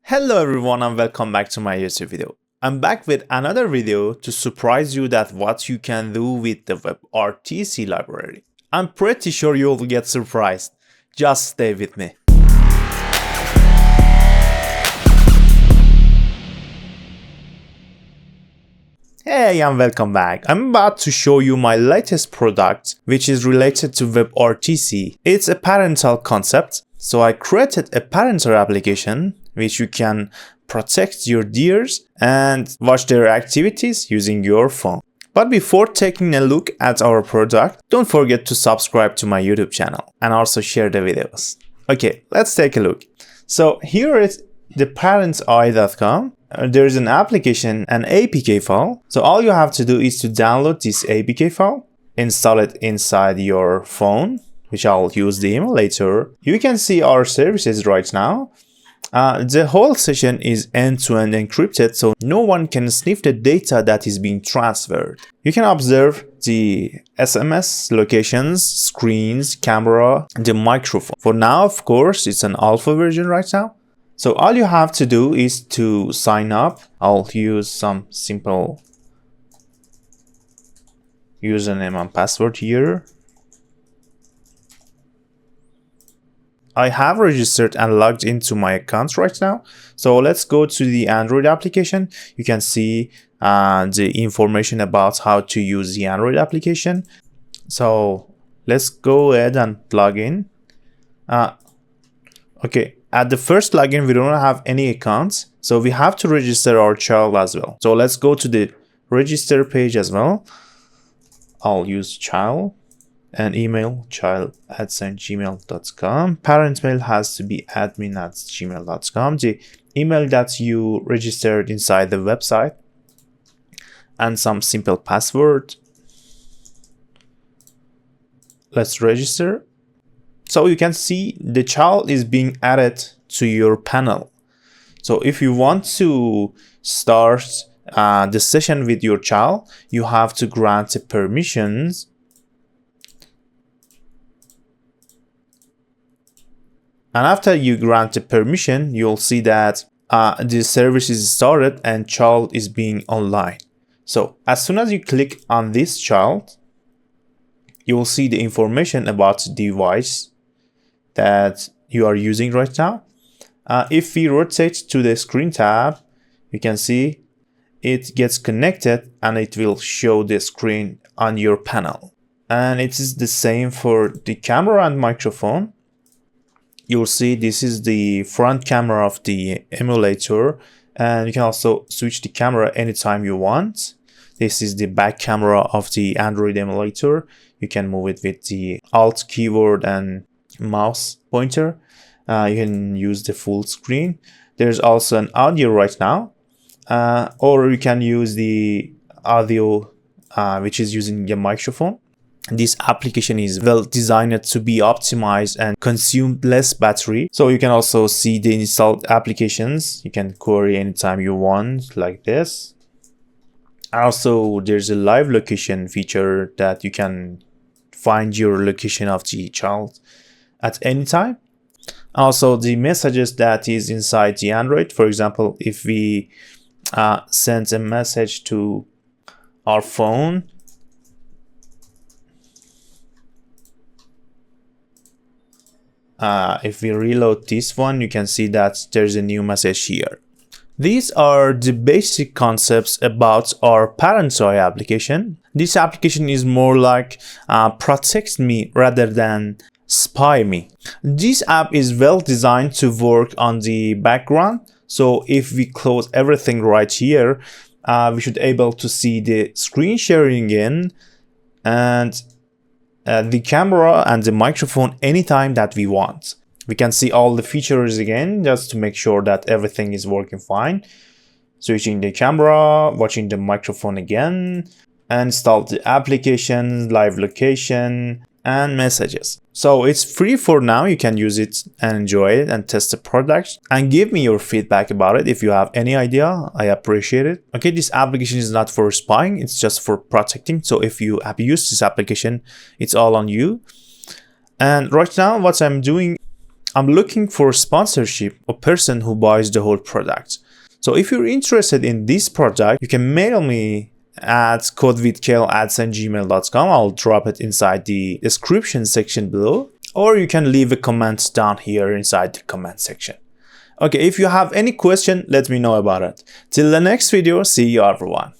Hello everyone and welcome back to my YouTube video. I'm back with another video to surprise you that what you can do with the WebRTC library. I'm pretty sure you'll get surprised. Just stay with me. Hey and welcome back. I'm about to show you my latest product which is related to WebRTC. It's a parental concept. So I created a parental application which you can protect your deers and watch their activities using your phone. But before taking a look at our product, don't forget to subscribe to my YouTube channel and also share the videos. Okay, let's take a look. So here is the parental.com. There's an application, an APK file. So all you have to do is to download this APK file, install it inside your phone, which I'll use the emulator. You can see our services right now. The whole session is end-to-end encrypted, so no one can sniff the data that is being transferred. You can observe the SMS locations, screens, camera, the microphone. For now, of course, it's an alpha version right now. So all you have to do is to sign up. I'll use some simple username and password here. I have registered and logged into my account right now. So let's go to the Android application. You can see the information about how to use the Android application. So let's go ahead and log in. Okay, at the first login, we don't have any accounts. So we have to register our child as well. So let's go to the register page as well. I'll use child. And email child@gmail.com. Parent mail has to be admin@gmail.com. The email that you registered inside the website, and some simple password. Let's register. So you can see the child is being added to your panel. So if you want to start the session with your child, you have to grant the permissions. And after you grant the permission, you'll see that the service is started and child is being online. So as soon as you click on this child, you will see the information about the device that you are using right now. If we rotate to the screen tab, you can see it gets connected and it will show the screen on your panel. And it is the same for the camera and microphone. You'll see this is the front camera of the emulator, and you can also switch the camera anytime you want. This is the back camera of the Android emulator. You can move it with the Alt keyboard and mouse pointer. You can use the full screen. There's also an audio right now, or you can use the audio which is using the microphone. This application is well designed to be optimized and consume less battery. So you can also see the installed applications. You can query anytime you want, like this. Also, there's a live location feature that you can find your location of the child at any time. Also, the messages that is inside the Android. For example, if we send a message to our phone, if we reload this one, you can see that there's a new message here. These are the basic concepts about our parental application. This application is more like protect me rather than spy me. This app is well designed to work on the background. So if we close everything right here, we should able to see the screen sharing in and the camera and the microphone anytime that we want. We can see all the features again just to make sure that everything is working fine. Switching the camera, watching the microphone again, and install the application, live location, and messages. So it's free for now. You can use it and enjoy it and test the product and give me your feedback about it. If you have any idea, I appreciate it. Okay, this application is not for spying, it's just for protecting. So if you have used this application, it's all on you. And right now what I'm doing, I'm looking for sponsorship, a person who buys the whole product. So if you're interested in this product, you can mail me at codewithkel@gmail.com. I'll drop it inside the description section below, or you can leave a comment down here inside the comment section. Okay, if you have any question, let me know about it. Till the next video, see you everyone.